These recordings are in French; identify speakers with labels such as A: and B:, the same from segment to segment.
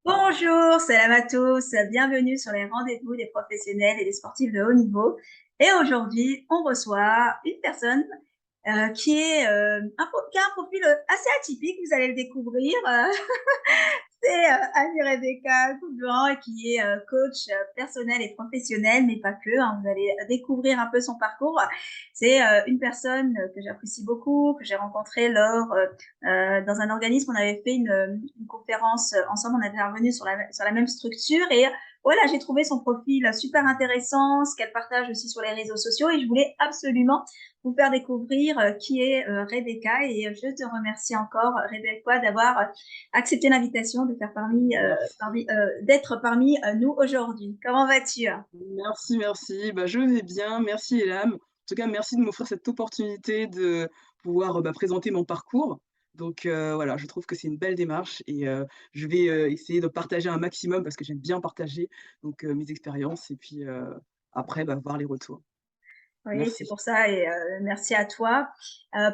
A: Bonjour, salam à tous, bienvenue sur les rendez-vous des professionnels et des sportifs de haut niveau. Et aujourd'hui, on reçoit une personne qui qui a un profil assez atypique, vous allez le découvrir. C'est Annie Rebecca Coudran qui est coach personnel et professionnel, mais pas que, hein. Vous allez découvrir un peu son parcours. C'est une personne que j'apprécie beaucoup, que j'ai rencontrée dans un organisme. On avait fait une conférence ensemble, on était intervenu sur la même structure et voilà, j'ai trouvé son profil super intéressant, ce qu'elle partage aussi sur les réseaux sociaux et je voulais absolument vous faire découvrir qui est Rebecca et je te remercie encore, Rebecca, d'avoir accepté l'invitation de faire
B: Merci,
A: d'être parmi nous aujourd'hui. Comment vas-tu?
B: merci. Bah, je vais bien, merci Elam. En tout cas, merci de m'offrir cette opportunité de pouvoir, présenter mon parcours. Donc voilà, je trouve que c'est une belle démarche et je vais, essayer de partager un maximum parce que j'aime bien partager donc mes expériences et puis, après, voir les retours.
A: Oui, c'est
B: Merci.
A: pour ça et merci à toi.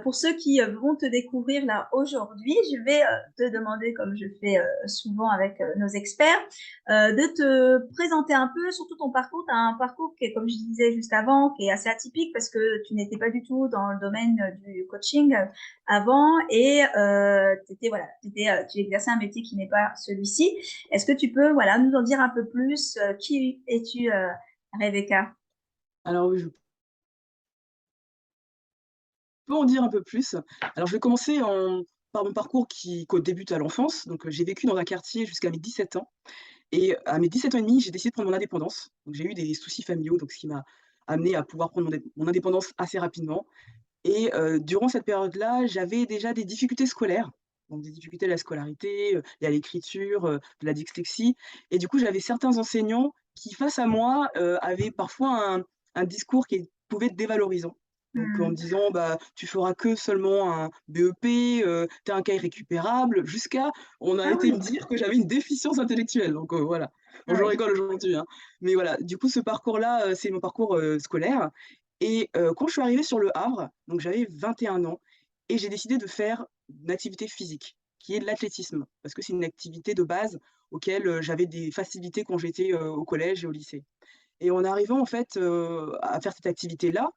A: Pour ceux qui vont te découvrir là aujourd'hui, je vais te demander, comme je fais souvent avec nos experts, de te présenter un peu, surtout ton parcours. Tu as un parcours qui est, comme je disais juste avant, qui est assez atypique parce que tu n'étais pas du tout dans le domaine du coaching avant et tu exerçais un métier qui n'est pas celui-ci. Est-ce que tu peux voilà, nous en dire un peu plus? Qui es-tu, Rebecca?
B: Alors oui, je peux en dire un peu plus. Alors je vais commencer par mon parcours qui débute à l'enfance. Donc j'ai vécu dans un quartier jusqu'à mes 17 ans. Et à mes 17 ans et demi, j'ai décidé de prendre mon indépendance. Donc j'ai eu des soucis familiaux, donc ce qui m'a amené à pouvoir prendre mon indépendance assez rapidement. Et durant cette période-là, j'avais déjà des difficultés scolaires, donc des difficultés à la scolarité, et à l'écriture, de la dyslexie. Et du coup, j'avais certains enseignants qui, face à moi, avaient parfois un discours qui pouvait être dévalorisant. Donc en me
A: Hmm.
B: disant: «Bah, tu feras que seulement un BEP, tu un cas irrécupérable», jusqu'à on a
A: Ah
B: été me
A: oui,
B: dire que j'avais une déficience intellectuelle, donc voilà. Bon,
A: ah
B: j'en
A: oui.
B: rigole aujourd'hui, hein, mais voilà, du coup, ce parcours-là, c'est mon parcours, scolaire. Et quand je suis arrivée sur Le Havre, donc j'avais 21 ans et j'ai décidé de faire une activité physique, qui est de l'athlétisme, parce que c'est une activité de base auquel, j'avais des facilités quand j'étais, au collège et au lycée. Et en arrivant en fait, à faire cette activité-là,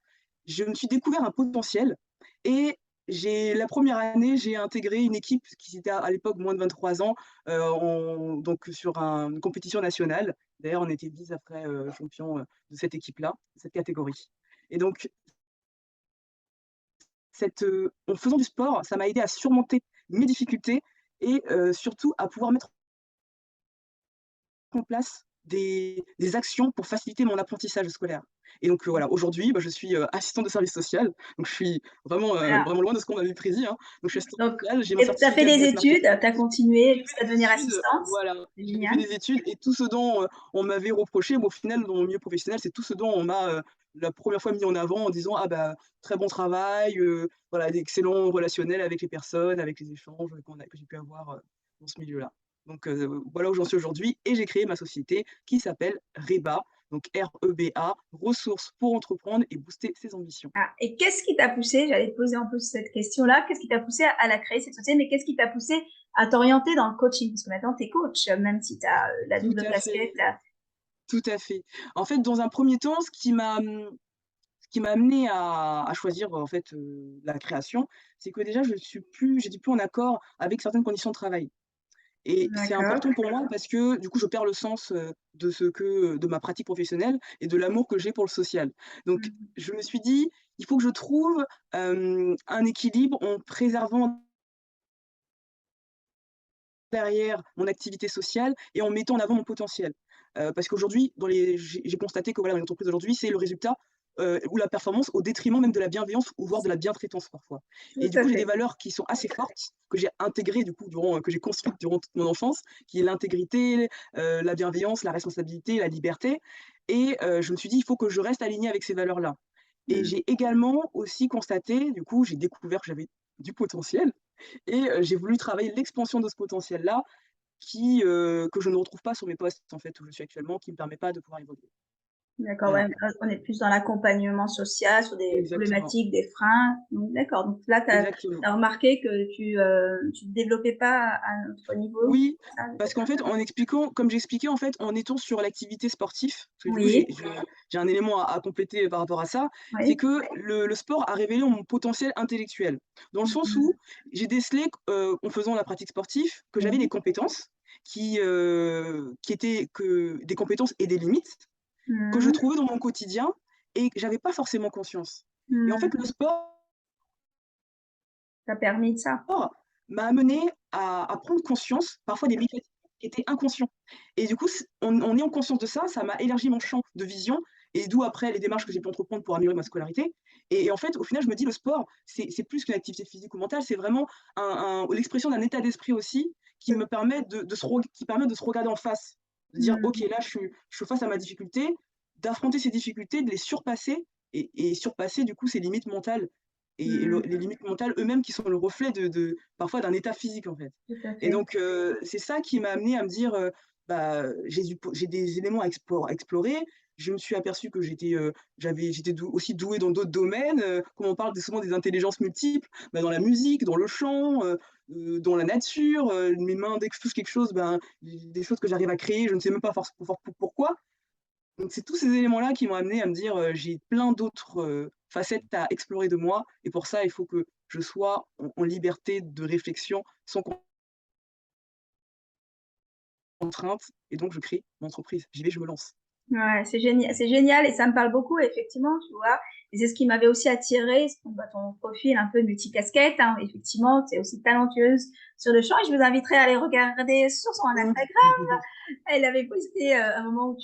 B: je me suis découvert un potentiel et la première année, j'ai intégré une équipe qui était à l'époque moins de 23 ans, donc sur une compétition nationale. D'ailleurs, on était 10 après, champions, de cette équipe-là, de cette catégorie. Et donc en faisant du sport, ça m'a aidé à surmonter mes difficultés et surtout à pouvoir mettre en place des actions pour faciliter mon apprentissage scolaire. Et donc voilà, aujourd'hui, je suis, assistante de service social, donc je suis
A: Voilà.
B: vraiment loin de ce qu'on m'avait prédit, hein. Donc je suis assistante
A: Donc,
B: sociale, j'ai mon
A: tu as fait
B: certificat
A: des
B: business
A: études, tu
B: marketing.
A: as continué
B: J'ai fait
A: jusqu'à
B: des
A: devenir
B: études,
A: assistante.
B: voilà,
A: C'est
B: j'ai fait
A: génial.
B: des études et tout ce dont, on m'avait reproché, mais au final, dans mon milieu professionnel, c'est tout ce dont on m'a, la première fois mis en avant en disant: «Ah bah, très bon travail, voilà, d'excellents relationnels avec les personnes, avec les échanges que j'ai pu avoir, dans ce milieu-là». Donc voilà où j'en suis aujourd'hui et j'ai créé ma société qui s'appelle REBA, donc REBA, ressources pour entreprendre et booster ses ambitions.
A: Ah, et qu'est-ce qui t'a poussé, j'allais te poser un peu cette question-là, qu'est-ce qui t'a poussé à la créer, cette société, mais qu'est-ce qui t'a poussé à t'orienter dans le coaching? Parce que maintenant, tu es coach, même si tu as la
B: Tout
A: double
B: à
A: casquette.
B: fait, tout à fait. En fait, dans un premier temps, ce qui m'a amené à choisir, en fait, la création, c'est que déjà j'étais plus en accord avec certaines conditions de travail et c'est
A: D'accord.
B: important pour moi parce que, du coup, je perds le sens, de ma pratique professionnelle et de l'amour que j'ai pour le social. Donc
A: Mhm.
B: je me suis dit: «Il faut que je trouve, un équilibre en préservant derrière mon activité sociale et en mettant en avant mon potentiel». Parce qu'aujourd'hui, j'ai constaté que voilà, une entreprise aujourd'hui, c'est le résultat, ou la performance au détriment même de la bienveillance ou voire de la bientraitance parfois. Et
A: Tout
B: du
A: à
B: coup, j'ai des
A: fait.
B: valeurs qui sont assez fortes, que j'ai intégrées du coup que j'ai construites durant toute mon enfance, qui est l'intégrité, la bienveillance, la responsabilité, la liberté. Et je me suis dit: «Il faut que je reste alignée avec ces valeurs-là». Et
A: Mhm.
B: j'ai également aussi constaté, du coup, j'ai découvert que j'avais du potentiel et j'ai voulu travailler l'expansion de ce potentiel-là que je ne retrouve pas sur mes postes, en fait, où je suis actuellement, qui me permet pas de pouvoir évoluer.
A: D'accord,
B: Voilà,
A: ouais, on est plus dans l'accompagnement social sur des
B: exactement,
A: problématiques, des freins. Donc d'accord, donc là, tu
B: exactement.
A: as remarqué que tu te développais pas à un autre niveau,
B: Oui,
A: c'est ça,
B: parce qu'en
A: peut-être?
B: fait, en expliquant comme j'expliquais, en fait, en étant sur l'activité sportive, parce que du coup,
A: Oui,
B: j'ai un élément à compléter par rapport à ça, c'est
A: oui.
B: que le sport a révélé mon potentiel intellectuel. Dans le sens
A: Mmh
B: où j'ai décelé q en faisant la pratique sportive, que j'avais des
A: Oui.
B: compétences qui étaient que des compétences et des limites que je
A: Mmh
B: trouvais dans mon quotidien et que j'avais pas forcément conscience. Et en fait,
A: Mmh.
B: le sport
A: Tu permis de ça?
B: m'a amené à prendre conscience, parfois des mécanismes qui étaient inconscients et du coup, en ayant conscience de ça, ça m'a élargi mon champ de vision et d'où après les démarches que j'ai pu entreprendre pour améliorer ma scolarité et en fait, au final, je me dis: «Le sport, c'est plus qu'une activité physique ou mentale, c'est vraiment l'expression d'un état d'esprit aussi qui me permet de se reg qui permet de se regarder en face». De dire: «OK,
A: Mmh.
B: là, je suis face à ma difficulté», d'affronter ces difficultés, de les surpasser et surpasser du coup ces limites mentales et
A: Mmh.
B: les limites mentales eux-mêmes qui sont le reflet de parfois d'un état physique, en fait.
A: Tout à
B: Et
A: fait.
B: donc c'est ça qui m'a amenée à me dire, bah, j'ai des éléments à explorer. Je me suis aperçue que j'étais aussi douée dans d'autres domaines, comme on parle souvent des intelligences multiples, bah, dans la musique, dans le chant, dans la nature, mes mains dès que je touche quelque chose, ben, des choses que j'arrive à créer, je ne sais même pas pourquoi. Donc c'est tous ces éléments-là qui m'ont amené à me dire, j'ai plein d'autres, facettes à explorer de moi et pour ça, il faut que je sois en liberté de réflexion, sans contrainte et donc je crée mon entreprise. J'y vais, je me lance.
A: Ouais, c'est génial et ça me parle beaucoup effectivement, tu vois? Et c'est ce qui m'avait aussi attirée, c'est ton profil un peu multicasquette, hein. Effectivement, tu es aussi talentueuse sur le chant et je vous inviterai à aller regarder sur son Instagram.
B: Mmh.
A: Elle avait posté, un moment où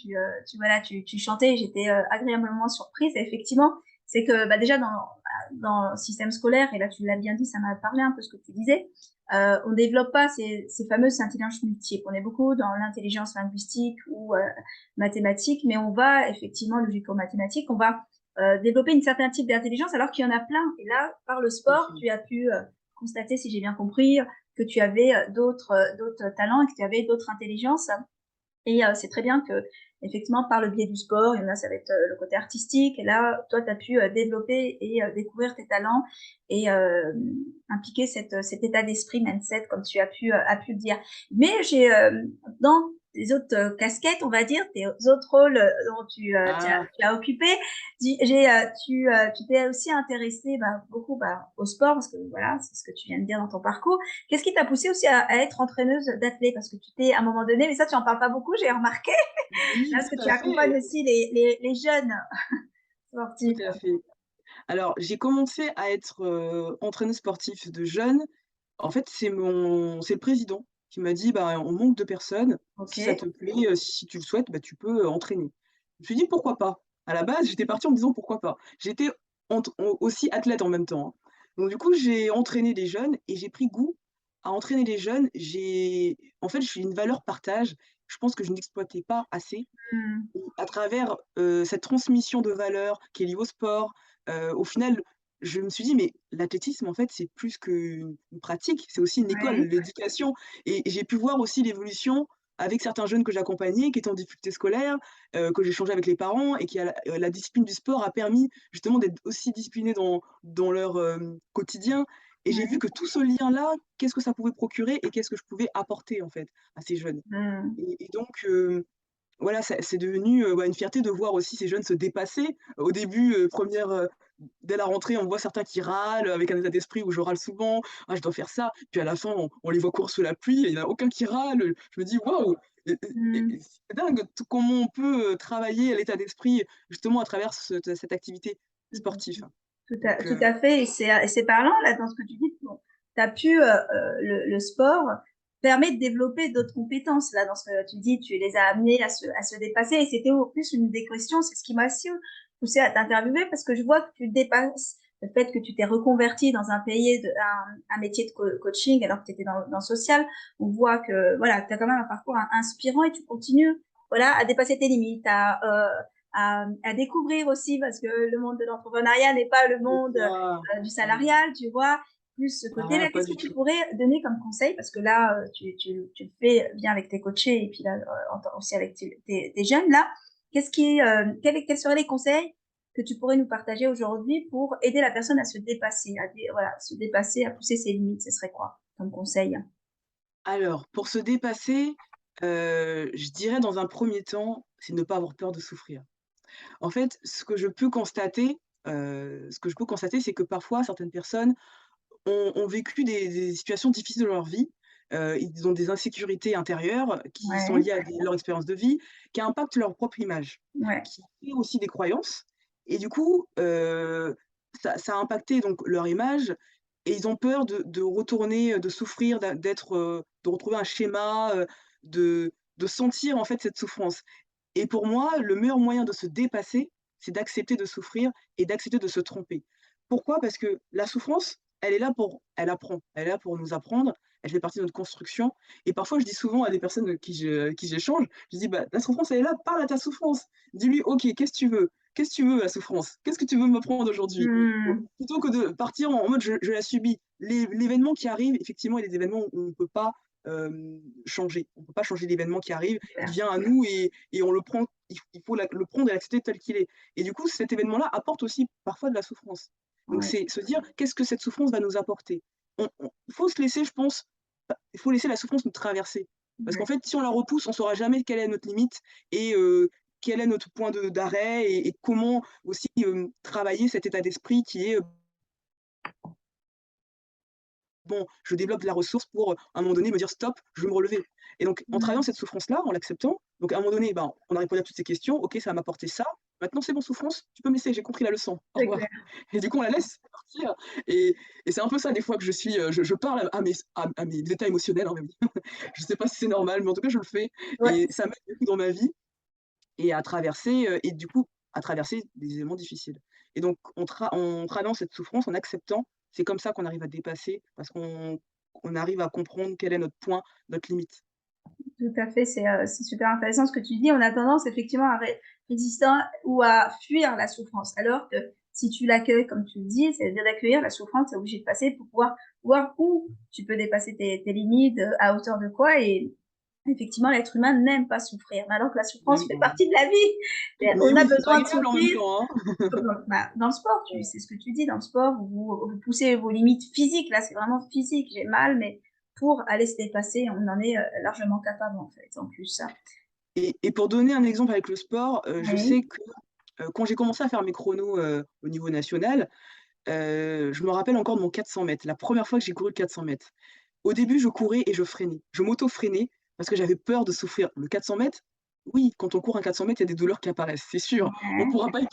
A: voilà, tu chantais et j'étais, agréablement surprise et effectivement, c'est que, bah, déjà dans le système scolaire et là tu l'as bien dit, ça m'a parlé un peu ce que tu disais, on développe pas ces fameuses intelligences multiples. On est beaucoup dans l'intelligence linguistique ou, mathématiques, mais on va effectivement, logico-mathématiques, on va, développer une certain type d'intelligence alors qu'il y en a plein et là, par le
B: Tout à
A: sport,
B: fait.
A: tu as pu, constater, si j'ai bien compris, que tu avais, d'autres talents et que tu avais d'autres intelligences et c'est très bien qu'effectivement, par le biais du sport, il y en a, ça va être, le côté artistique et là, toi, tu as pu, développer et découvrir tes talents et impliquer cet état d'esprit, mindset, comme tu as pu le dire. Mais dans tes autres, casquettes, on va dire, tes autres rôles, dont
B: Ah!
A: tu as occupé, tu t'es aussi intéressée, bah, beaucoup, bah, au sport parce que voilà, c'est ce que tu viens de dire dans ton parcours. Qu'est-ce qui t'a poussée aussi à être entraîneuse d'athlètes? Parce que tu t'es à un moment donné mais ça tu en parles pas beaucoup, j'ai remarqué,
B: Oui,
A: parce que
B: tout
A: tu
B: à
A: accompagnes
B: fait,
A: aussi les jeunes
B: tout
A: sportifs.
B: à fait. Alors, j'ai commencé à être, entraîneuse sportive de jeunes. En fait, c'est le président qui m'a dit: «Bah, on manque de personnes. Si ça
A: OK.
B: te plaît, si tu le souhaites, bah, tu peux, entraîner». Je me suis dit: «Pourquoi pas?» À la base, j'étais partie en me disant: «Pourquoi pas?» J'étais aussi athlète en même temps, hein. Donc du coup, j'ai entraîné des jeunes et j'ai pris goût à entraîner les jeunes. En fait, j'ai une valeur partage, je pense que je n'exploitais pas assez
A: Mmh.
B: à travers, cette transmission de valeurs qui est liée au sport, au final, je me suis dit: «Mais l'athlétisme, en fait, c'est plus qu'une pratique, c'est aussi une école,
A: Ouais.
B: l'éducation» et j'ai pu voir aussi l'évolution avec certains jeunes que j'accompagnais, qui étaient en difficulté scolaire, que j'échangeais avec les parents et qui a la discipline du sport a permis justement d'être aussi disciplinés dans leur, quotidien et j'ai vu
A: Ouais.
B: que tout ce lien-là, qu'est-ce que ça pouvait procurer et qu'est-ce que je pouvais apporter, en fait, à ces jeunes
A: Mmh.
B: et donc voilà, c'est devenu, bah, une fierté de voir aussi ces jeunes se dépasser. Au début, dès la rentrée, on voit certains qui râlent, avec un état d'esprit où je râle souvent: «Ah, je dois faire ça». Puis à la fin, on les voit courir sous la pluie et il y en a aucun qui râle. Je me dis: «Waouh!»
A: Mmh.
B: et c'est dingue comment on peut, travailler à l'état d'esprit justement à travers cette activité
A: Tout à
B: sportive.
A: tout
B: Donc
A: à fait et c'est parlant là dans ce que tu dis, bon, tu as pu, le sport permet de développer d'autres compétences là dans ce que tu dis, tu les as amenés à se dépasser et c'était au plus une des questions, c'est ce qui m'a aussi poussée à t'interviewer parce que je vois que tu dépasses le fait que tu t'es reconvertie dans un métier de coaching alors que tu étais dans le social. On voit que voilà, tu as quand même un parcours inspirant et tu continues, voilà, à dépasser tes limites, à découvrir aussi parce que le monde de l'entrepreneuriat n'est pas le
B: c'est
A: monde
B: ça.
A: du
B: Mmh.
A: salarial, tu vois, plus ce
B: Ah,
A: côté-là.
B: pas
A: Qu'est-ce
B: du
A: que tu
B: tout.
A: pourrais donner comme conseil parce que là, tu le fais bien avec tes coachés et puis là, aussi avec tes jeunes là. quels seraient les conseils que tu pourrais nous partager aujourd'hui pour aider la personne à se dépasser, voilà, se dépasser, à pousser ses limites? Ce serait quoi comme conseil?
B: Alors, pour se dépasser, je dirais dans un premier temps, c'est ne pas avoir peur de souffrir. En fait, ce que je peux constater, c'est que parfois certaines personnes ont vécu des situations difficiles dans leur vie. Ils ont des insécurités intérieures qui sont
A: Ouais,
B: liées à leur expérience de vie, qui impactent leur propre image,
A: ouais,
B: qui créent aussi des croyances et du coup, ça a impacté donc leur image et ils ont peur de retourner, de souffrir, de retrouver un schéma, de sentir en fait cette souffrance et pour moi, le meilleur moyen de se dépasser, c'est d'accepter de souffrir et d'accepter de se tromper. Pourquoi? Parce que la souffrance, elle est là pour nous apprendre, elle fait partie de notre construction et parfois je dis souvent à des personnes avec qui j'échange, je dis: «Bah, la souffrance, elle est là, parle à ta souffrance. Dis-lui: "OK, qu'est-ce que tu veux? Qu'est-ce que tu veux, la souffrance? Qu'est-ce que tu veux m'apprendre aujourd'hui?"»
A: mmh,
B: Plutôt que de partir en mode: «Je la subis». L'événement qui arrive, effectivement, il y a des événements où on ne peut pas, changer. On ne peut pas changer l'événement qui arrive, il
A: super,
B: vient à nous et on le prend, il faut le prendre et l'accepter tel qu'il est et du coup, cet événement-là apporte aussi parfois de la souffrance. Donc
A: ouais,
B: c'est se dire: «Qu'est-ce que cette souffrance va nous apporter?» Il faut se laisser, je pense, il faut laisser la souffrance nous traverser. Parce qu'en
A: ouais,
B: fait, si on la repousse, on saura jamais quelle est notre limite et quel est notre point de d'arrêt et comment aussi, travailler cet état d'esprit qui est, bon, je développe de la ressource pour, à un moment donné, me dire: «Stop, je veux me relever» et donc en travaillant
A: mmh,
B: cette souffrance-là, en l'acceptant, donc à un moment donné, ben, on a répondu à toutes ces questions. «OK, ça m'a apporté ça. Maintenant c'est bon souffrance, tu peux me laisser, j'ai compris la leçon. Au
A: c'est
B: revoir»
A: clair.
B: et du coup, on la laisse partir et c'est un peu ça des fois que je suis, je parle à mes états émotionnels en même temps. Je sais pas si c'est normal, mais en tout cas, je le fais
A: Ouais,
B: et ça m'aide beaucoup dans ma vie et à traverser, et du coup, à traverser des éléments difficiles et donc en travaillant cette souffrance, en acceptant, c'est comme ça qu'on arrive à dépasser parce qu'on arrive à comprendre quel est notre point, notre limite.
A: tout à fait, c'est super intéressant ce que tu dis. On a tendance effectivement à résister ou à fuir la souffrance, alors que si tu l'accueilles comme tu le dis, c'est-à-dire d'accueillir la souffrance, tu es obligé de passer pour pouvoir voir où tu peux dépasser tes limites, à hauteur de quoi et effectivement, l'être humain n'aime pas souffrir, mais alors que la souffrance
B: Même
A: fait
B: pas.
A: partie de la vie et
B: Mais
A: on a
B: oui, c'est pas
A: besoin de
B: agréable en même
A: souffrir.
B: temps, hein.
A: Bah, dans le sport, c'est ce que tu dis, dans le sport, vous poussez vos limites physiques, là, c'est vraiment physique, j'ai mal, mais pour aller se dépasser, on en est, largement capable, en fait, en plus, ça.
B: Et pour donner un exemple avec le sport, je sais
A: Oui,
B: que, quand j'ai commencé à faire mes chronos, au niveau national, je me rappelle encore de mon 400 mètres, la première fois que j'ai couru le 400 mètres. Au début, je courais et je freinais. Je m'auto-freinais parce que j'avais peur de souffrir. Le 400 mètres, oui, quand on court un 400 mètres, il y a des douleurs qui apparaissent, c'est sûr.
A: ouais.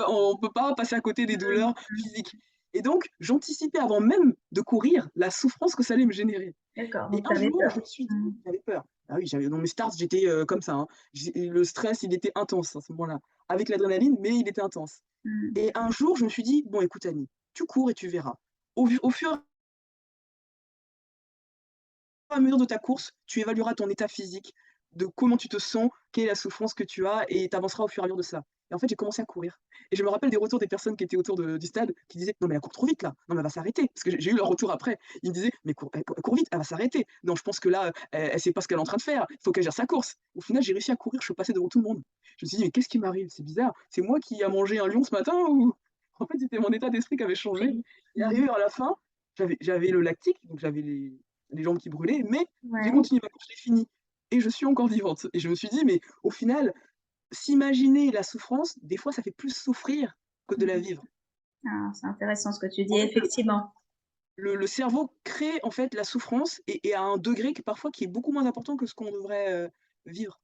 B: On peut pas passer à côté des
A: Mmh
B: douleurs
A: mh.
B: physiques et donc j'anticipais avant même de courir la souffrance que ça allait me générer
A: D'accord,
B: et
A: donc tu
B: un
A: avais
B: jour, je
A: peur.
B: me suis dit
A: Mmh.
B: j'avais peur. Ah oui, j'avais dans mes starts, j'étais, comme ça, hein. Le stress, il était intense à ce moment-là, avec l'adrénaline, mais il était intense
A: Mmh.
B: et un jour, je me suis dit: «Bon écoute Annie, tu cours et tu verras. Au fur et à mesure de ta course, tu évalueras ton état physique, de comment tu te sens, quelle est la souffrance que tu as et tu avanceras au fur et à mesure de ça. Et en fait, j'ai commencé à courir et je me rappelle des retours des personnes qui étaient autour du stade qui disaient: «Non mais elle court trop vite là, non mais elle va s'arrêter». Parce que j'ai eu leur retour après. Ils me disaient: «Mais elle court vite, elle va s'arrêter. Non, je pense que là, elle sait pas ce qu'elle est en train de faire, il faut qu'elle gère sa course». Au final, j'ai réussi à courir, je suis passé devant tout le monde. Je me suis dit: «Mais qu'est-ce qui m'arrive? C'est bizarre, c'est moi qui a mangé un lion ce matin ou?» En fait, c'était mon état d'esprit qui avait changé
A: Pris.
B: et
A: Mmh.
B: arrivé vers la fin, j'avais le lactique, donc j'avais les jambes qui brûlaient, mais j'ai
A: Ouais.
B: continué ma course, je l'ai finie et je suis encore vivante et je me suis dit: «Mais au final, s'imaginer la souffrance, des fois, ça fait plus souffrir que de la
A: Mmh.
B: vivre».
A: Ah, c'est intéressant ce que tu dis,
B: En fait,
A: effectivement.
B: le cerveau crée, en fait, la souffrance et à un degré que parfois qui est beaucoup moins important que ce qu'on devrait, vivre.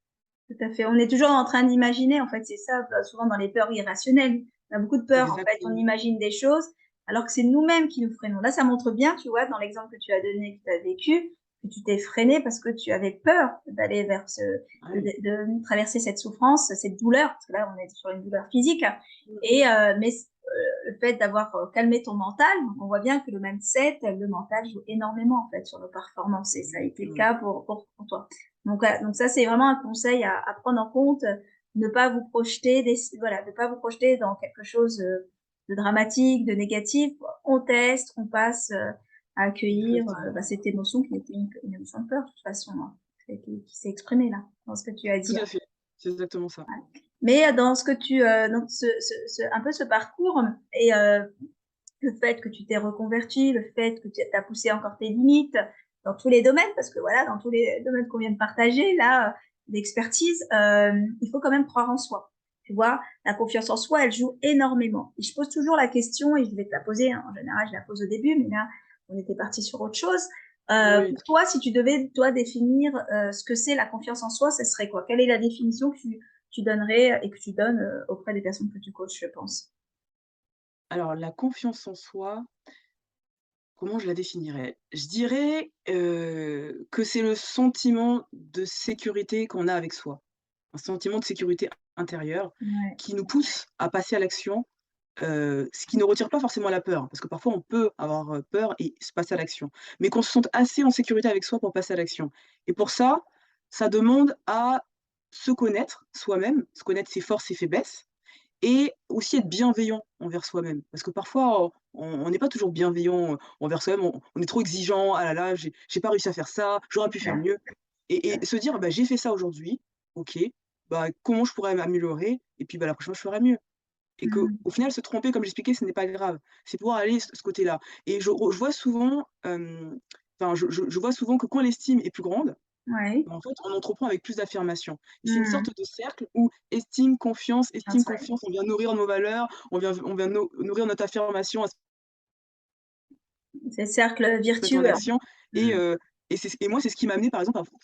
A: Tout à fait. On est toujours en train d'imaginer, en fait, c'est ça, bah, souvent dans les peurs irrationnelles. On a beaucoup de peurs, en fait, on
B: Exactement.
A: imagine des choses, alors que c'est nous-mêmes qui nous freinons. Là, ça montre bien, tu vois, dans l'exemple que tu as donné, que tu as vécu, que tu t'es freiné parce que tu avais peur d'aller vers
B: Ah oui.
A: de traverser cette souffrance, cette douleur, parce que là, on est sur une douleur physique.
B: Mmh mh.
A: Et, le fait d'avoir calmé ton mental, donc on voit bien que le mindset, le mental joue énormément, en fait, sur nos performances, et ça a été le
B: Exactement.
A: cas pour toi. Donc ça, c'est vraiment un conseil à prendre en compte, ne pas vous projeter voilà, ne pas vous projeter dans quelque chose, de dramatique, de négatif. On teste, on passe, à accueillir,
B: Exactement.
A: bah, cette émotion qui était une émotion de peur de toute façon, hein, qui s'est exprimée là, dans ce que tu as
B: Tout
A: dit.
B: à fait. C'est exactement ça.
A: Mais dans ce que tu, dans un peu ce parcours et le fait que tu t'es reconverti, le fait que tu as poussé encore tes limites dans tous les domaines, parce que voilà, dans tous les domaines qu'on vient de partager, là, d'expertise, il faut quand même croire en soi. Tu vois, la confiance en soi, elle joue énormément. Et je pose toujours la question, et je vais te la poser, hein, en général, je la pose au début, mais là, on était parti sur autre chose.
B: Oui.
A: Pour toi, si tu devais, toi, définir ce que c'est la confiance en soi, ce serait quoi? Quelle est la définition que tu donnerais et que tu donnes auprès des personnes que tu coaches, je pense?
B: Alors la confiance en soi, comment je la définirais? Je dirais, que c'est le sentiment de sécurité qu'on a avec soi. Un sentiment de sécurité intérieure
A: Ouais.
B: qui nous pousse à passer à l'action, ce qui ne retire pas forcément la peur, parce que parfois on peut avoir, peur et se passer à l'action. Mais qu'on se sente assez en sécurité avec soi pour passer à l'action. Et pour ça, ça demande à se connaître soi-même, se connaître ses forces, ses faiblesses et aussi être bienveillant envers soi-même. Parce que parfois, on n'est pas toujours bienveillant, envers soi-même, on est trop exigeant: «Ah là là, j'ai pas réussi à faire ça, j'aurais pu faire mieux» et se dire: «Bah, j'ai fait ça aujourd'hui, OK, bah, comment je pourrais m'améliorer et puis, bah, la prochaine fois, je ferai mieux». Et qu'au
A: Mmh.
B: final, se tromper, comme j'expliquais, ce n'est pas grave. C'est pouvoir aller ce côté-là et je vois souvent, enfin, je vois souvent que quand l'estime est plus grande,
A: Ouais.
B: en fait, on entreprend avec plus d'affirmation et c'est une
A: Mmh.
B: sorte de cercle où estime,
A: Ouais.
B: confiance, on vient nourrir nos valeurs, on vient nourrir notre affirmation à
A: C'est le cercle
B: se mettre en
A: virtueux.
B: action et
A: Mmh.
B: heu et moi, c'est ce qui m'a amené, par exemple, à prendre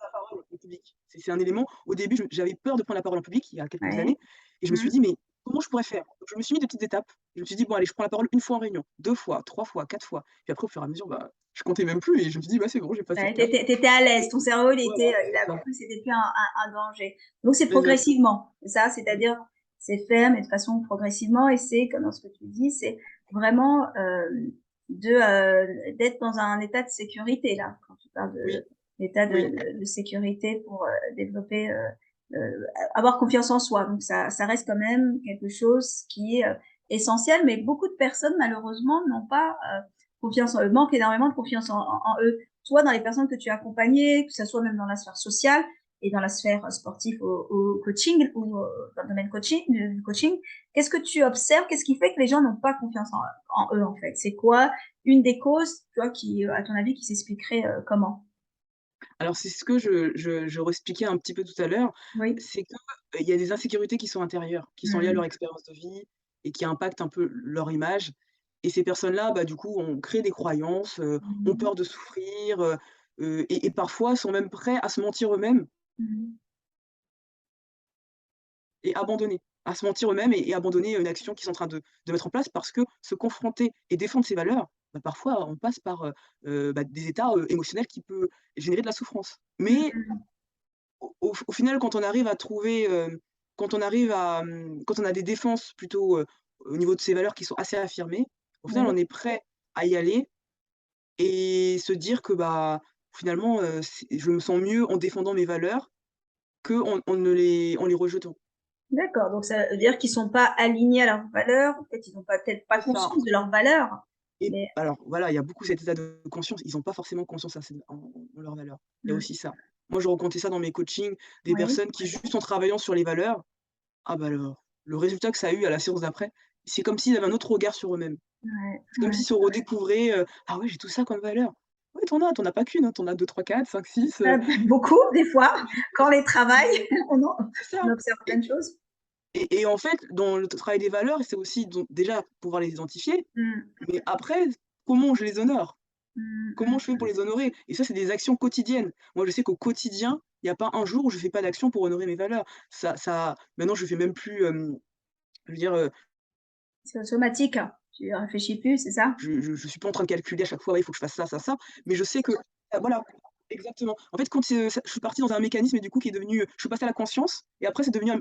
B: la parole en public. C'est un élément au début, j'avais peur de prendre la parole en public, il y a quelques
A: Ouais.
B: années et je me suis
A: Mmh.
B: dit: «Mais comment je pourrais faire?» Donc je me suis mis des petites étapes. Je me suis dit: «Bon allez, je prends la parole une fois en réunion, 2 fois, 3 fois, 4 fois». Puis après, au fur et à mesure, bah, je comptais même plus et je me suis dit: «Bah, c'est bon, j'ai passé le
A: Ouais,
B: cap».
A: tu étais à l'aise,
B: Et
A: ton cerveau,
B: voilà,
A: il a
B: c'est ça.
A: compris que c'était plus un danger. Donc c'est
B: Exactement.
A: progressivement, c'est ça?
B: Mmh.
A: C'est-à-dire, c'est faire, mais de façon progressivement et c'est comme dans ce que tu dis, c'est vraiment, d'être dans un état de sécurité là, quand tu parles
B: Oui,
A: de d'état
B: oui,
A: de sécurité pour, développer, avoir confiance en soi. Donc ça reste quand même quelque chose qui est, essentiel, mais beaucoup de personnes malheureusement n'ont pas, confiance en eux, manquent énormément de confiance en eux. Toi, dans les personnes que tu as accompagnées, que ce soit même dans la sphère sociale et dans la sphère sportive au coaching ou dans le domaine coaching, du coaching, qu'est-ce que tu observes? Qu'est-ce qui fait que les gens n'ont pas confiance en eux, en fait? C'est quoi une des causes, tu vois, qui, à ton avis, qui s'expliquerait comment?
B: alors c'est ce que je re-expliquais un petit peu tout à l'heure,
A: Oui.
B: c'est que, il y a des insécurités qui sont intérieures, qui sont liées à leur
A: Mmh.
B: expérience de vie et qui impactent un peu leur image et ces personnes-là, bah, du coup, ont créé des croyances, ont
A: Mmh.
B: peur de souffrir, et parfois sont même prêts à se mentir eux-mêmes
A: Mmh.
B: et abandonner. À se mentir eux-mêmes et abandonner une action qu'ils sont en train de mettre en place parce que se confronter et défendre ses valeurs, bah, parfois on passe par, bah, des états, émotionnels qui peut générer de la souffrance. Mais
A: Mmh.
B: au final, quand on arrive à trouver, quand on arrive à, quand on a des défenses plutôt, au niveau de ses valeurs qui sont assez affirmées, au final, on
A: Oui.
B: est prêt à y aller et se dire que, bah, finalement, c'est je me sens mieux en défendant mes valeurs qu'en en les rejetant.
A: D'accord, donc ça veut dire qu'ils sont pas alignés à leurs valeurs, en fait, ils ont pas peut-être pas
B: C'est ça.
A: conscience de leurs valeurs,
B: Et
A: mais
B: alors voilà, il y a beaucoup cet état de conscience, ils ont pas forcément conscience à ces en leurs valeurs. Il y a
A: mmh,
B: aussi ça. Moi, je rencontrais ça dans mes coachings, des
A: oui,
B: personnes qui juste en travaillant sur les valeurs, ah bah, le résultat que ça a eu à la séance d'après, c'est comme s'ils avaient un autre regard sur eux-mêmes.
A: ouais,
B: C'est comme
A: ouais.
B: s'ils se redécouvraient, «Ah ouais, j'ai tout ça comme valeur». Ouais, tu en as pas qu'1, hein, tu en as 2, 3, 4, 5, 6,
A: Beaucoup, des fois, quand on les travaille,
B: mais c'est
A: on
B: ça
A: observe plein de choses.
B: et en fait, dans le travail des valeurs, c'est aussi donc déjà pouvoir les identifier,
A: Mmh.
B: mais après, comment je les honore?
A: Mmh,
B: Comment je fais pour les honorer? Et ça, c'est des actions quotidiennes. Moi, je sais qu'au quotidien, il y a pas un jour où je fais pas d'action pour honorer mes valeurs. Ça maintenant, je fais même plus, je veux dire,
A: c'est automatique, hein. Tu réfléchis plus, c'est ça?
B: je suis pas en train de calculer à chaque fois: «Ouais, il faut que je fasse ça, ça, ça», mais je sais que voilà, exactement. En fait, quand, ça je suis partie dans un mécanisme et du coup qui est devenu, je suis passée à la conscience et après c'est devenu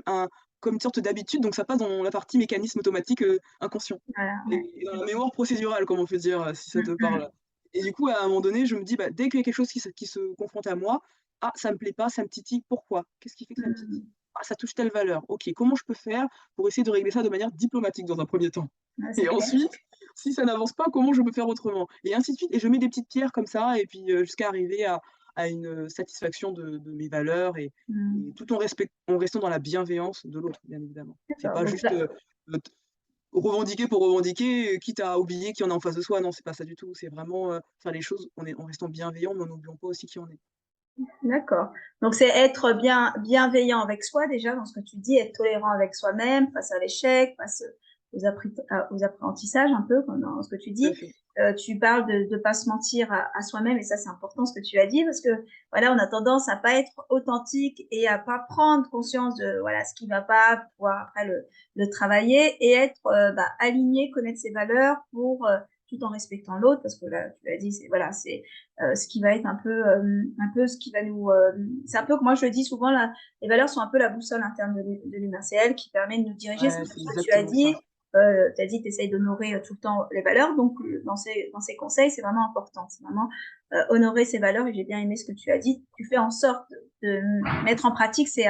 B: comme une sorte d'habitude, donc ça passe dans la partie mécanisme automatique, inconscient
A: Voilà, ouais.
B: et dans la mémoire procédurale, comme on peut dire, si ça
A: Mmh
B: te
A: mh.
B: parle et du coup, à un moment donné, je me dis: «Bah, dès qu'il y a quelque chose qui se confronte à moi, ah, ça me plaît pas, ça me titille, pourquoi? Qu'est-ce qui fait que ça me
A: Mmh.
B: titille? Ah, ça touche telle valeur. OK, comment je peux faire pour essayer de régler ça de manière diplomatique dans un premier temps?
A: Ouais, c'est
B: Et
A: clair.
B: ensuite, si ça n'avance pas, comment je peux faire autrement?» Et ainsi de suite et je mets des petites pierres comme ça et puis, jusqu'à arriver à à une satisfaction de mes valeurs et
A: Mmh.
B: tout en restant dans la bienveillance de l'autre, bien évidemment. C'est
A: D'accord,
B: pas
A: donc
B: juste,
A: là
B: t revendiquer pour revendiquer, quitte à oublier qui on a en face de soi. Non, c'est pas ça du tout. C'est vraiment, faire les choses en restant bienveillant, mais en n'oubliant pas aussi qui on est.
A: d'accord. Donc c'est être bienveillant avec soi déjà dans ce que tu dis, être tolérant avec soi-même face à l'échec, face aux apprentissages un peu comme dans ce que tu
B: Tout à
A: dis.
B: fait.
A: Tu parles de pas se mentir à soi-même et ça c'est important ce que tu as dit parce que voilà, on a tendance à pas être authentique et à pas prendre conscience de voilà ce qui va pas, pour pouvoir après le travailler et être aligné, connaître ses valeurs pour tout en respectant l'autre parce que là tu l'as dit, c'est voilà, c'est ce qui va être un peu ce qui va nous. C'est un peu que moi je le dis souvent, les valeurs sont un peu la boussole interne de l'humain. C'est elle qui permet de nous diriger. C'est
B: Ouais,
A: pour
B: c'est
A: ça que tu as
B: exactement ça.
A: dit, tu as dit que tu essayes d'honorer tout le temps les valeurs. Donc, dans ces conseils, c'est vraiment important. C'est vraiment honorer ces valeurs. Et j'ai bien aimé ce que tu as dit. Tu fais en sorte de mettre en pratique ces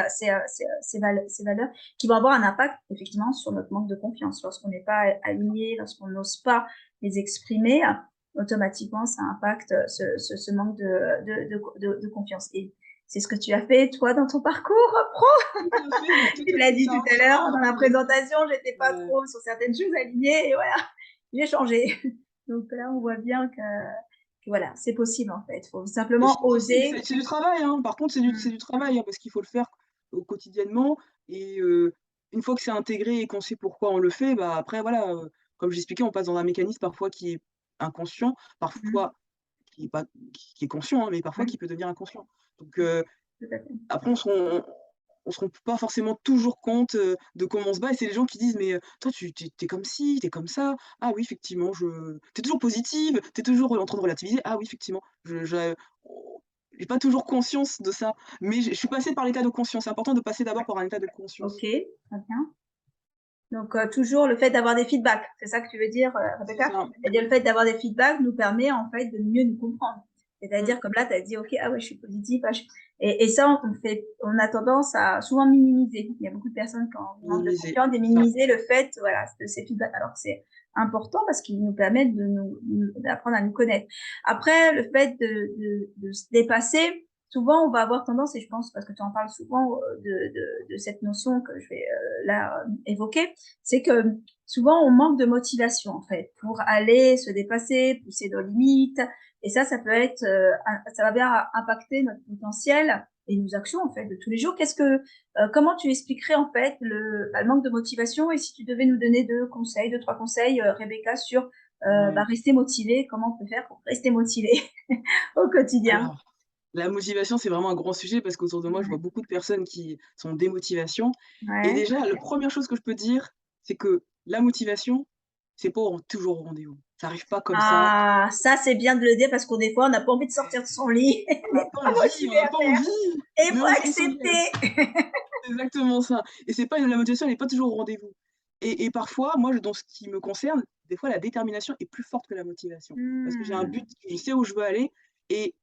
A: valeurs qui vont avoir un impact, effectivement, sur notre manque de confiance. Lorsqu'on n'est pas aligné, lorsqu'on n'ose pas les exprimer, automatiquement, ça impacte ce manque de confiance. Et c'est ce que tu as fait, toi, dans ton parcours pro.
B: Tout à fait, mais tout
A: Tu
B: à
A: l'as
B: fait
A: dit
B: ça.
A: tout à
B: C'est
A: l'heure,
B: pas
A: dans la présentation, j'étais pas
B: ouais.
A: trop sur certaines choses alignées, et voilà, j'ai changé. Donc là, on voit bien que voilà, c'est possible, en fait. Il faut
B: Et
A: simplement
B: c'est possible,
A: oser.
B: c'est du travail, hein. Par contre, c'est
A: Mmh.
B: du travail, hein, parce qu'il faut le faire quotidiennement et une fois que c'est intégré et qu'on sait pourquoi on le fait, bah, après voilà, comme j'expliquais, on passe dans un mécanisme parfois qui est inconscient,
A: Mmh.
B: parfois qui est pas qui est conscient, hein, mais parfois
A: Oui,
B: qui peut devenir inconscient. Donc
A: tout à fait.
B: après on se rend pas forcément toujours compte, de comment on se bat et c'est les gens qui disent: «Mais, toi tu es comme ci, tu es comme ça. Ah oui effectivement tu es toujours positive, tu es toujours, en train de relativiser. Ah oui effectivement, je j'ai pas toujours conscience de ça, mais je suis passée par l'état de conscience. C'est important de passer d'abord par un état de
A: OK,
B: conscience.
A: très bien. Donc, toujours le fait d'avoir des feedbacks, c'est ça que tu veux dire,
B: C'est
A: Rebecca?
B: ça.
A: C'est-à-dire le fait d'avoir des feedbacks nous permet en fait de mieux nous comprendre.
B: Mmh.
A: C'est-à-dire comme là, tu as dit: «OK, ah ouais, je suis positive, ah je» et ça on a tendance à souvent minimiser. Il y a beaucoup de personnes quand on manque de
B: Minimiser,
A: confiance, de
B: c'est ça.
A: minimiser le fait, voilà, de ces feedbacks alors que c'est important parce qu'ils nous permettent d'apprendre à nous connaître. Après le fait de se dépasser, souvent on va avoir tendance et je pense parce que tu en parles souvent, de cette notion que je vais, là, évoquer, c'est que souvent on manque de motivation en fait pour aller se dépasser, pousser nos limites. Et ça peut être, ça va bien impacter notre potentiel et nos actions en fait de tous les jours. Comment tu expliquerais en fait le manque de motivation et si tu devais nous donner deux, trois conseils, Rebecca, sur
B: Ouais.
A: rester motivé, comment on peut faire pour rester motivé au quotidien?
B: Alors, la motivation, c'est vraiment un grand sujet parce qu'autour de moi, je vois
A: Ouais,
B: beaucoup de personnes qui sont en démotivation et
A: ouais.
B: déjà, la première chose que je peux dire, c'est que la motivation, c'est pas toujours au rendez-vous. Ça arrive pas comme ça.
A: Ah, ça c'est bien de le dire parce qu'on des fois on n'a pas envie de sortir de son lit,
B: On
A: on
B: n'a
A: n'est
B: pas
A: pas
B: envie, on
A: motivé
B: n'a
A: à
B: pas
A: faire
B: envie,
A: et il
B: mais
A: faut
B: on se lève.
A: accepter.
B: C'est exactement ça et c'est pas la motivation, elle est pas toujours au rendez-vous et parfois, moi, dans ce qui me concerne, des fois, la détermination est plus forte que la motivation. Parce que j'ai un
A: Mmh.
B: but, je sais où je veux aller et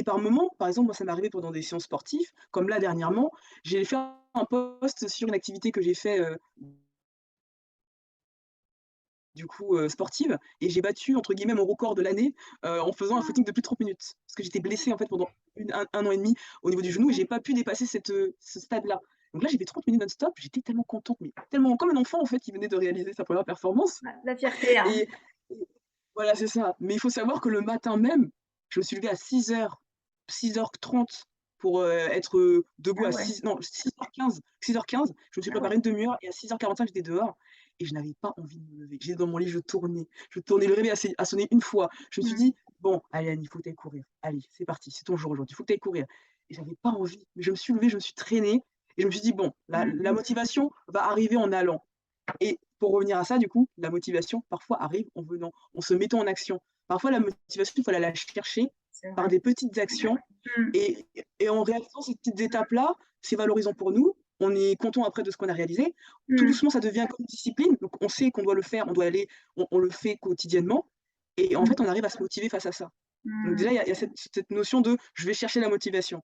B: par moment, par exemple, moi, ça m'est arrivé pendant des séances sportives, comme là, dernièrement, j'ai fait un post sur une activité que j'ai fait, du coup, sportive et j'ai battu, entre guillemets, «mon record de l'année», en faisant un footing de plus de 30 minutes. Parce que j'étais blessée, en fait, pendant 1 an et demi au niveau du genou et j'ai pas pu dépasser ce stade-là. Donc là, j'ai fait 30 minutes non-stop, j'étais tellement contente, mais tellement comme un enfant, en fait, qui venait de réaliser sa première performance
A: La fierté, hein.
B: et voilà, c'est ça. Mais il faut savoir que le matin même, je me suis levée à 6h30 pour, être, debout
A: Ah
B: à
A: ouais,
B: 6h15. Je me suis
A: ah ouais.
B: préparée une demi-heure et à 6h45 j'étais dehors et je n'avais pas envie de me lever. J'étais dans mon lit, je tournais, le réveil a sonné une fois. Je me suis
A: Mmh.
B: dit: «Bon, allez Annie, il faut que tu ailles courir. Allez, c'est parti, c'est ton jour aujourd'hui, il faut que tu ailles courir» et j'avais pas envie, mais je me suis levée, je me suis traînée et je me suis dit: «Bon,
A: Mmh
B: la
A: mh.
B: motivation va arriver en allant». Et pour revenir à ça, du coup, la motivation parfois arrive en se mettant en action. Parfois, la motivation, il faut aller la chercher
A: C'est
B: par
A: vrai.
B: des petites actions
A: Mmh.
B: et en réalisant ces petites étapes-là, c'est valorisant pour nous. On est content après de ce qu'on a réalisé. Tout
A: Mmh.
B: doucement, ça devient comme une discipline. Donc, on sait qu'on doit le faire, on doit aller, on le fait quotidiennement. Et en
A: Mmh.
B: fait, on arrive à se motiver face à ça. Donc
A: Mmh.
B: déjà, il y a cette notion de je vais chercher la motivation.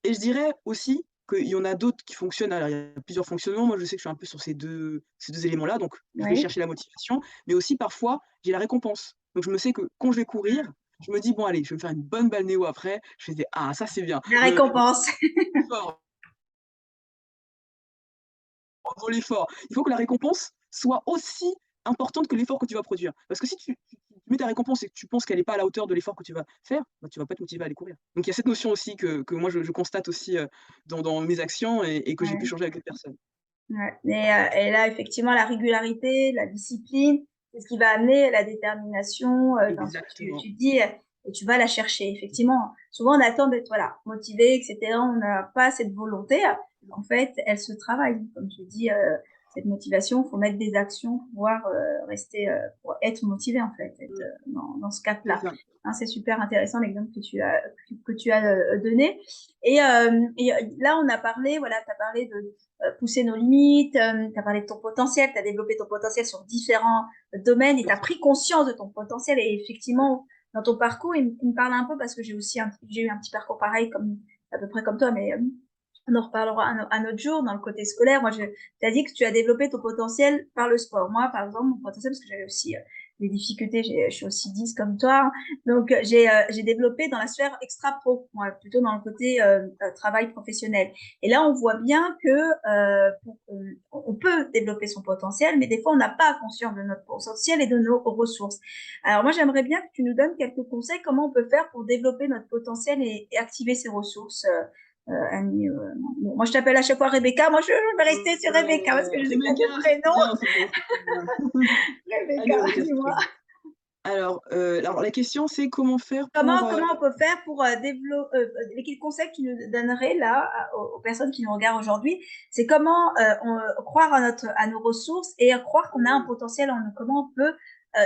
B: Et je dirais aussi qu'il y en a d'autres qui fonctionnent. Alors, il y a plusieurs fonctionnements. Moi, je sais que je suis un peu sur ces deux éléments-là, donc je vais
A: Oui.
B: chercher la motivation, mais aussi parfois, j'ai la récompense. Donc je me sais que quand je vais courir, je me dis: «Bon allez, je vais me faire une bonne balnéo après». Je faisais: «Ah ça c'est bien».
A: La récompense.
B: L'effort, vaut l'effort. Il faut que la récompense soit aussi importante que l'effort que tu vas produire. Parce que si tu mets ta récompense et que tu penses qu'elle est pas à la hauteur de l'effort que tu vas faire, bah, tu vas pas être motivé à aller courir. Donc il y a cette notion aussi que moi je constate aussi, dans mes actions et que j'ai pu
A: Ouais.
B: changer avec d'autres personnes.
A: Ouais, et là, effectivement, la régularité, la discipline, c'est ce qui va amener la détermination, dans ce que
B: Exactement.
A: tu dis, et tu vas la chercher. Effectivement, souvent, on attend d'être, voilà, motivé et cetera. On n'a pas cette volonté. En fait, elle se travaille. Comme tu dis, cette motivation, faut mettre des actions pour pouvoir, rester, pour être motivé, en fait, être,
B: Mmh,
A: dans ce
B: c'est
A: cap-là.
B: ça.
A: Hein, c'est super intéressant l'exemple que tu as donné. Et là, on a parlé, voilà, tu as parlé de pousser nos limites, tu as parlé de ton potentiel, tu as développé ton potentiel sur différents domaines et tu as pris conscience de ton potentiel. Et effectivement, dans ton parcours, il me parle un peu parce que j'ai eu un petit parcours pareil, à peu près comme toi, mais on en reparlera un autre jour dans le côté scolaire. Moi, tu as dit que tu as développé ton potentiel par le sport. Moi, par exemple, mon potentiel, parce que j'avais aussi des difficultés, je suis aussi 10 comme toi. Hein. Donc, j'ai développé dans la sphère extra-pro, moi, plutôt dans le côté travail professionnel. Et là, on voit bien que on peut développer son potentiel, mais des fois, on n'a pas conscience de notre potentiel et de nos ressources. Alors, moi, j'aimerais bien que tu nous donnes quelques conseils, comment on peut faire pour développer notre potentiel et activer ses ressources. Annie, bon, moi, je t'appelle à chaque fois Rebecca. Moi, je vais rester sur Rebecca parce que je sais que tu as deux
B: Rebecca, c'est
A: prénoms.
B: bien, c'est bien, c'est bien. Allez
A: Rebecca,
B: Rebecca, c'est très
A: dis-moi.
B: bien. Alors la question c'est comment faire
A: Comment,
B: pour,
A: comment on peut faire pour développer, quels conseils tu nous donnerais là aux personnes qui nous regardent aujourd'hui? C'est comment croire à nos ressources et croire qu'on a un potentiel en nous. Comment on peut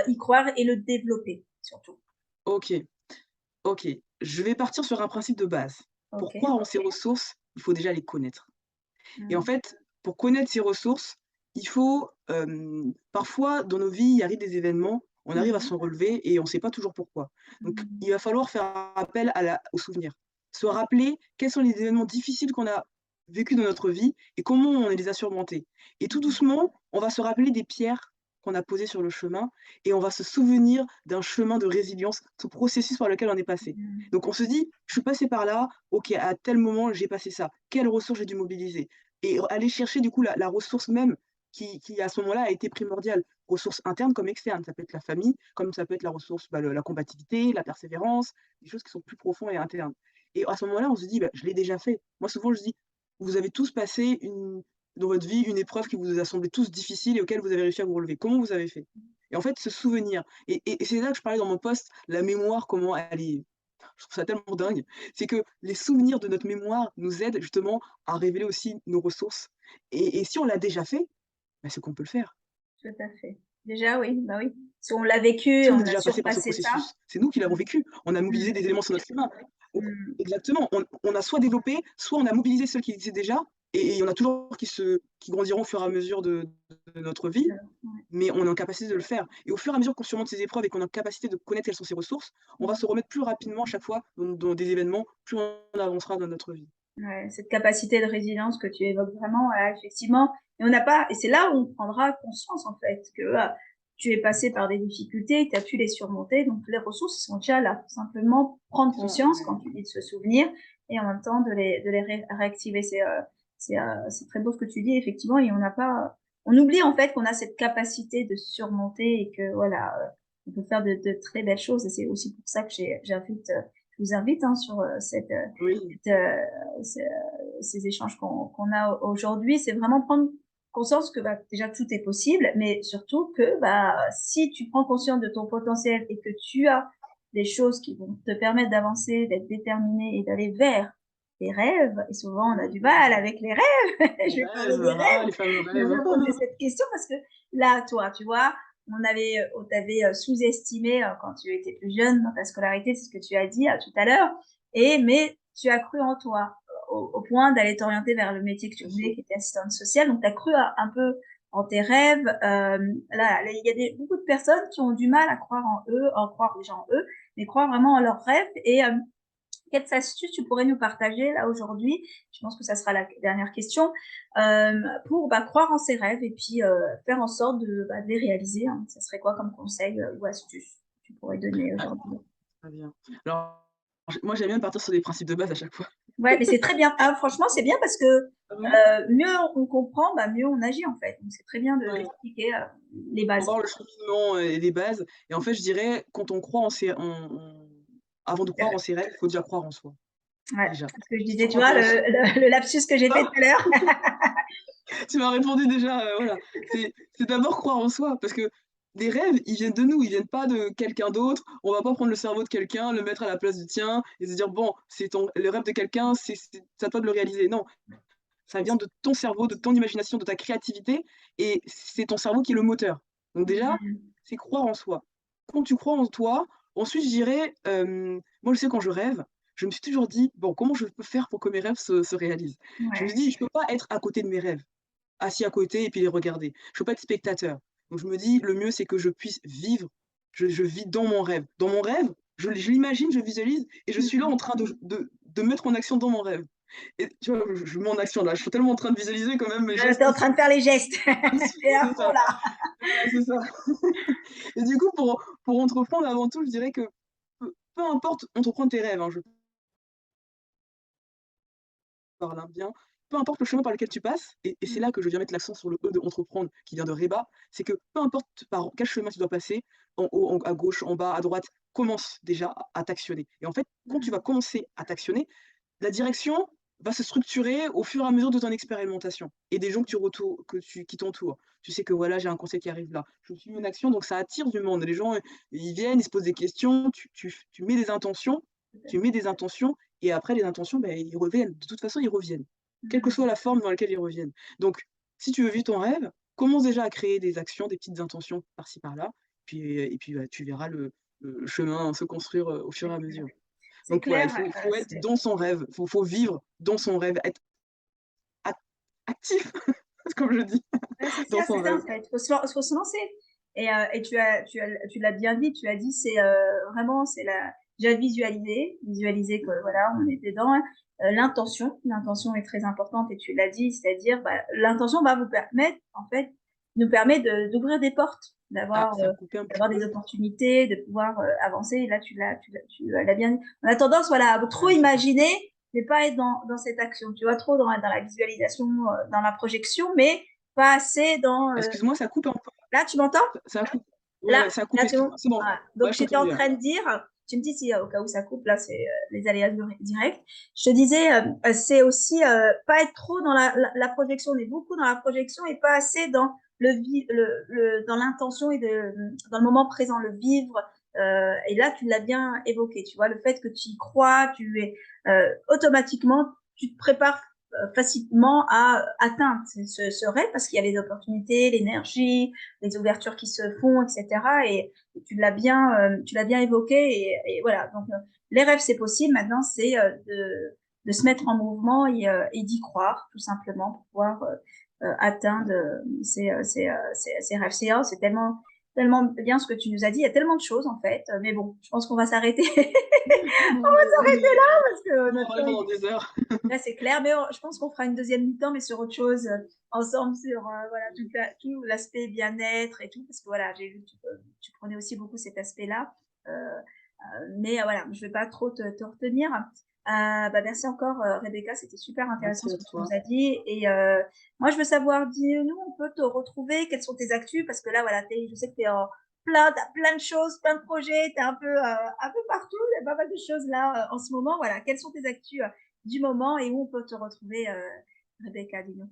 A: y croire et le développer surtout?
B: OK, OK. Je vais partir sur un principe de base. Pour
A: Ok.
B: croire en ses ressources, il faut déjà les connaître. Et en
A: Mm.
B: fait, pour connaître ses ressources, il faut, parfois dans nos vies, il arrive des événements, on arrive à
A: Mhm.
B: s'en relever et on ne sait pas toujours pourquoi. Donc
A: Mhm.
B: il va falloir faire appel aux souvenirs. Se rappeler quels sont les événements difficiles qu'on a vécus dans notre vie et comment on les a surmontés. Et tout doucement, on va se rappeler des pierres qu'on a posées sur le chemin et on va se souvenir d'un chemin de résilience, ce processus par lequel on est passé.
A: Mhm.
B: Donc on se dit: «Je suis passé par là, OK, à tel moment j'ai passé ça. Quelles ressources j'ai dû mobiliser?» Et aller chercher du coup la ressource même qui à ce moment-là a été primordiale. Ressources internes comme externes. Ça peut être la famille, comme ça peut être la ressource, bah, la combativité, la persévérance, des choses qui sont plus profondes et internes. Et à ce moment-là, on se dit: «Bah, je l'ai déjà fait». Moi souvent je dis: «Vous avez tous passé dans votre vie, une épreuve qui vous a semblé tous difficile et auquel vous avez réussi à vous relever. Comment vous avez fait?» Et en fait, se souvenir et c'est là que je parlais dans mon post, la mémoire, comment elle est je trouve ça tellement dingue. C'est que les souvenirs de notre mémoire nous aident justement à révéler aussi nos ressources et si on l'a déjà fait, bah, c'est qu'on peut le faire.
A: Tout à fait. Déjà, oui, bah oui. Si on l'a vécu,
B: Si on est
A: on a
B: déjà passé par ce
A: surpassé ça.
B: processus, c'est nous qui l'avons vécu. On a mobilisé
A: Mm.
B: des éléments sur notre chemin. Donc
A: Mm.
B: exactement, on a soit développé, soit on a mobilisé ceux qui existaient déjà et il y en a toujours qui grandiront au fur et à mesure de notre vie,
A: Ouais.
B: mais on est en capacité de le faire et au fur et à mesure qu'on surmonte ces épreuves et qu'on est en capacité de connaître quelles sont ses ressources, on va se remettre plus rapidement à chaque fois dans des événements, plus on avancera dans notre vie.
A: Ouais, cette capacité de résilience que tu évoques vraiment, effectivement. Et on n'a pas, et c'est là où on prendra conscience, en fait, que tu es passé par des difficultés, tu as pu les surmonter, donc les ressources sont déjà là. Simplement prendre
B: Ils sont
A: conscience, quand tu dis de se souvenir, et en même temps de les réactiver. C'est très beau ce que tu dis, effectivement, et on n'a pas, on oublie en fait qu'on a cette capacité de surmonter et que voilà, on peut faire de très belles choses. Et c'est aussi pour ça que je vous invite hein, sur
B: oui,
A: cette, ces échanges qu'on a aujourd'hui, c'est vraiment prendre conscience que bah, déjà tout est possible, mais surtout que bah, si tu prends conscience de ton potentiel et que tu as des choses qui vont te permettre d'avancer, d'être déterminé et d'aller vers tes rêves, et souvent on a du mal avec les rêves, je
B: les
A: vais parler
B: rêves,
A: des
B: ah
A: rêves,
B: les fameux
A: j'aime
B: rêves.
A: bien poser cette question parce que là, toi, tu vois, on t'avait sous-estimé quand tu étais plus jeune dans ta scolarité, c'est ce que tu as dit tout à l'heure, mais tu as cru en toi au point d'aller t'orienter vers le métier que tu
B: Bien
A: voulais,
B: sûr.
A: qui était assistante sociale. Donc, tu as cru un peu en tes rêves. Là, il y a beaucoup de personnes qui ont du mal à croire en eux, en croire déjà en eux, mais croire vraiment en leurs rêves. Et quelles astuces tu pourrais nous partager là aujourd'hui? Je pense que ça sera la dernière question pour bah, croire en ses rêves et puis faire en sorte de les réaliser. Hein. Ça serait quoi comme conseil ou astuce que tu pourrais donner aujourd'hui?
B: Très bien. Alors, moi, j'aime bien partir sur des principes de base à chaque fois.
A: Ouais, mais c'est très bien. Ah, franchement, c'est bien parce que
B: Ah ouais?
A: mieux on comprend, bah, mieux on agit en fait. Donc c'est très bien
B: Ouais.
A: d'expliquer les
B: Faut
A: bases.
B: voir le cheminement et les bases et en fait, je dirais, quand on croit en ses en avant de
A: C'est
B: croire en ses rêves, il faut déjà croire en soi,
A: Ouais,
B: déjà.
A: c'est ce que je
B: Si tu
A: disais, tu
B: crois
A: vois,
B: pas
A: le
B: en soi,
A: le lapsus que j'ai fait tout à l'heure.
B: tu m'as répondu déjà, voilà. C'est d'abord croire en soi parce que les rêves, ils viennent de nous, ils viennent pas de quelqu'un d'autre. On va pas prendre le cerveau de quelqu'un, le mettre à la place du tien et se dire: «Bon, c'est ton le rêve de quelqu'un, c'est à toi de le réaliser». Non, ça vient de ton cerveau, de ton imagination, de ta créativité et c'est ton cerveau qui est le moteur. Donc déjà,
A: Mmh.
B: c'est croire en soi. Quand tu crois en toi, ensuite je dirais, moi je sais quand je rêve, je me suis toujours dit: «Bon, comment je peux faire pour que mes rêves se réalisent?» Je me
A: Ouais.
B: suis dit: «Je peux pas être à côté de mes rêves, assis à côté et puis les regarder. Je peux pas être spectateur». Donc je me dis: «Le mieux, c'est que je puisse vivre, je vis dans mon rêve». Dans mon rêve, je l'imagine, je visualise et je suis là
A: Mmh.
B: en train de mettre en action dans mon rêve. Et tu vois, je me mets en action là, je suis tellement en train de visualiser quand même mes
A: Tu
B: gestes,
A: es en
B: ils
A: train
B: sont
A: de faire les gestes. Tu es à
B: c'est
A: fond
B: ça,
A: là.
B: voilà, c'est ça. Et du coup, pour entreprendre avant tout, je dirais que peu importe entreprendre tes rêves, hein, je parle, hein, bien, peu importe le chemin par lequel tu passes et c'est
A: Mmh.
B: là que je viens mettre l'accent sur le E de entreprendre qui vient de Reba, c'est que peu importe par quel chemin tu dois passer, en haut, à gauche, en bas, à droite, commence déjà à t'actionner et en fait, quand tu vas
A: Mmh.
B: commencer à t'actionner, la direction va se structurer au fur et à mesure de ton expérimentation et des gens qui t'entourent. Tu sais que voilà, j'ai un conseil qui arrive là. Je suis une action, donc ça attire du monde. Les gens, ils viennent, ils se posent des questions, tu mets des intentions et après les intentions, beh, ils reviennent. De toute façon, ils reviennent, quelle que soit
A: Mmh.
B: la forme dans laquelle ils reviennent. Donc, si tu veux vivre ton rêve, commence déjà à créer des actions, des petites intentions par-ci par-là, puis, bah, tu verras le chemin se construire, au fur et à mesure.
A: C'est
B: Donc voilà,
A: clair,
B: il faut être
A: c'est
B: dans son rêve, faut vivre dans son rêve, être ac actif, comme je dis,
A: ouais,
B: dans son
A: c'est ça
B: rêve.
A: en fait. Faut se lancer et tu l'as bien dit, tu as dit, c'est, vraiment, c'est la déjà visualiser que voilà, on est dedans, l'intention est très importante et tu l'as dit, c'est-à-dire, bah, l'intention va vous permettre, en fait, nous permet d'ouvrir des portes,
B: Ah, ça a coupé un petit
A: d'avoir des
B: peu.
A: opportunités, de pouvoir, avancer et là tu l'as bien dit. On a tendance, voilà, à trop
B: Ouais, c'est ça.
A: imaginer, mais pas être dans cette action, tu vois? Trop dans la visualisation, dans la projection, mais pas assez dans,
B: Excuse-moi, ça coupe un peu.
A: là, tu m'entends?
B: Ça a coupé. Ouais,
A: Là,
B: ouais, ça a
A: là,
B: coupé,
A: c'est bon?
B: excuse-moi. C'est bon.
A: Voilà.
B: Ouais,
A: Donc
B: je
A: j'étais
B: t'entends
A: en
B: mieux là.
A: train de dire, tu me dis si, au cas où ça coupe, là, c'est, les aléas directs. Je te disais, c'est aussi, pas être trop dans la projection. On est beaucoup dans la projection et pas assez dans dans l'intention et dans le moment présent, le vivre. Et là, tu l'as bien évoqué, tu vois, le fait que tu y crois, automatiquement, tu te prépares facilement à atteindre ce rêve parce qu'il y a les opportunités, l'énergie, les ouvertures qui se font, etc. Et tu l'as bien évoqué. Et voilà. Donc, les rêves, c'est possible. Maintenant, c'est de se mettre en mouvement et d'y croire, tout simplement, pour pouvoir atteindre ces rêves. C'est tellement bien ce que tu nous as dit. Il y a tellement de choses, en fait. Mais bon, je pense qu'on va s'arrêter.
B: Non, mais
A: Parce que
B: on en
A: notre
B: parler
A: temps,
B: pendant des heures.
A: là, c'est clair, mais je pense qu'on fera une deuxième mi-temps, mais sur autre chose, ensemble, sur voilà, tout l'aspect bien-être et tout, parce que voilà, j'ai vu que tu prenais aussi beaucoup cet aspect-là. Mais voilà, je ne vais pas trop te retenir. Bah, merci encore, Rebecca, c'était super intéressant
B: Merci
A: ce
B: à
A: que tu
B: toi.
A: nous as dit. Et moi, je veux savoir, dis-nous, on peut te retrouver, quelles sont tes actus, parce que là, voilà, je sais que tu es en t'as plein de choses, plein de projets, tu es un peu partout, il y a pas mal de choses là en ce moment. Voilà, quelles sont tes actus du moment et où on peut te retrouver, Rebecca, dis-nous.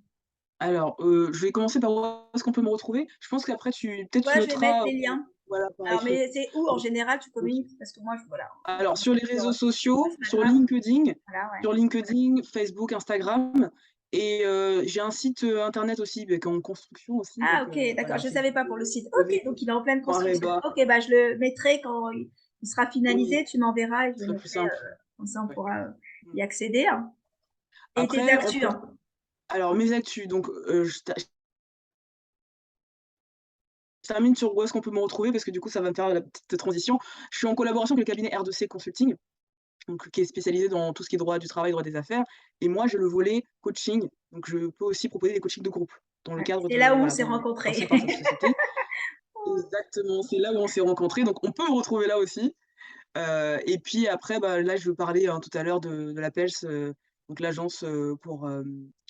B: Alors, je vais commencer par où est-ce qu'on peut me retrouver? Je pense qu'après peut-être tu
A: Ouais, je vais mettre
B: noteras,
A: les liens.
B: voilà, par
A: Alors,
B: écrit.
A: mais c'est où en
B: OK.
A: général tu
B: OK.
A: communiques? Parce que moi, voilà,
B: Alors sur les réseaux
A: sur
B: sociaux,
A: Instagram, voilà, ouais.
B: Sur LinkedIn, Facebook, Instagram et j'ai un site, internet aussi, beh, qui est en construction aussi
A: Ah
B: donc
A: OK, d'accord,
B: voilà,
A: je ne
B: c'est
A: savais pas pour le site. OK, donc il est en pleine construction.
B: www.reba.
A: OK, bah, je le mettrai quand il sera
B: Oui,
A: finalisé, tu m'enverras et je
B: ce
A: le
B: serait plus
A: mettrai,
B: simple.
A: comme ça on
B: Ouais.
A: pourra,
B: Mmh.
A: y accéder, hein. Et tes
B: Après on
A: actus,
B: peut
A: hein?
B: alors mes actus donc je termine sur où est-ce qu'on peut me retrouver parce que du coup ça va me faire la petite transition. Je suis en collaboration avec le cabinet R2C Consulting, donc qui est spécialisé dans tout ce qui est droit du travail, droit des affaires et moi j'ai le volet coaching, donc je peux aussi proposer des coachings de groupe dans le
A: Ouais,
B: cadre
A: c'est là
B: de
A: où on
B: voilà,
A: s'est
B: dans
A: rencontrés.
B: certaines sociétés. Exactement, c'est là où on s'est rencontrés, donc on peut me retrouver là aussi. Et puis après, bah, là, je veux parler, hein, tout à l'heure de l'APELS, donc l'agence, pour,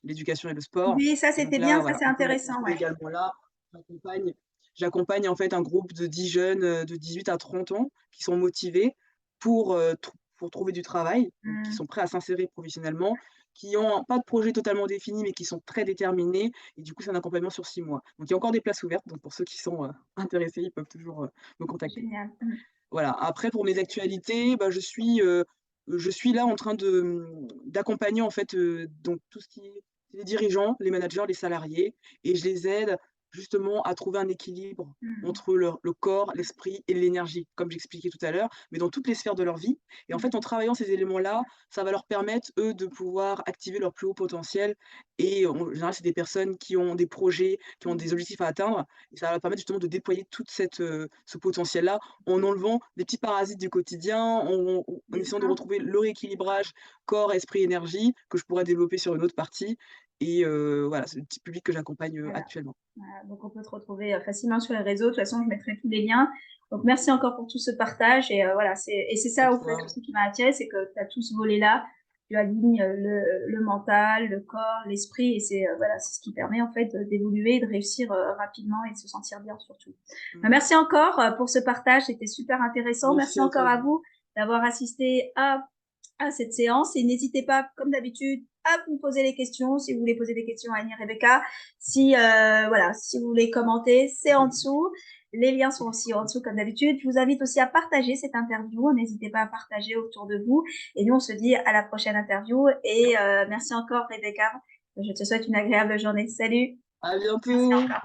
B: l'éducation et le sport.
A: Oui, ça
B: Et donc
A: c'était bien,
B: là,
A: ça
B: voilà,
A: c'est
B: un peu
A: intéressant,
B: l'activité
A: ouais.
B: également là, j'accompagne j'accompagne en fait un groupe de 10 jeunes, de 18 à 30 ans qui sont motivés pour trouver du travail, donc qui
A: Mmh.
B: sont prêts à s'insérer professionnellement, qui ont pas de projet totalement défini, mais qui sont très déterminés et du coup, c'est un accompagnement sur 6 mois. Donc il y a encore des places ouvertes, donc pour ceux qui sont, intéressés, ils peuvent toujours, me contacter.
A: Génial. Mmh.
B: Voilà, après pour mes actualités, bah, je suis là en train d'accompagner en fait, donc tout ce qui est les dirigeants, les managers, les salariés et je les aide justement à trouver un équilibre
A: Mmh.
B: entre le corps, l'esprit et l'énergie, comme j'expliquais tout à l'heure, mais dans toutes les sphères de leur vie et en
A: Mmh.
B: fait, en travaillant ces éléments-là, ça va leur permettre, eux, de pouvoir activer leur plus haut potentiel et en général, c'est des personnes qui ont des projets, qui ont des
A: Mmh.
B: objectifs à atteindre et ça va leur permettre justement de déployer toute ce potentiel-là en enlevant des petits parasites du quotidien, en
A: C'est
B: essayant de
A: ça.
B: retrouver le rééquilibrage corps, esprit, énergie que je pourrais développer sur une autre partie et voilà, c'est le type public que j'accompagne,
A: Voilà.
B: actuellement.
A: Voilà, donc on peut te retrouver, facilement sur les réseaux. De toute façon, je mettrai tous les liens. Donc merci encore pour tout ce partage et voilà, c'est
B: À
A: ça, au fait,
B: toi.
A: aussi qui m'a attirée, c'est que tu as tout ce volet-là. Tu alignes, le mental, le corps, l'esprit et c'est, voilà, c'est ce qui permet, en fait, d'évoluer, de réussir, rapidement et de se sentir bien surtout. Bah,
B: Mmh.
A: merci encore, pour ce partage, c'était super intéressant. Merci
B: Merci à
A: encore
B: toi,
A: à
B: Julie.
A: vous d'avoir assisté à cette séance et n'hésitez pas, comme d'habitude, à vous poser les questions si vous voulez poser des questions à Annie et Rebecca. Si, voilà, si vous voulez commenter, c'est en dessous. Les liens sont aussi en dessous comme d'habitude. Je vous invite aussi à partager cette interview. N'hésitez pas à partager autour de vous. Et nous, on se dit à la prochaine interview. Et merci encore, Rebecca. Je te souhaite une agréable journée. Salut.
B: À
A: Merci
B: bientôt.
A: encore.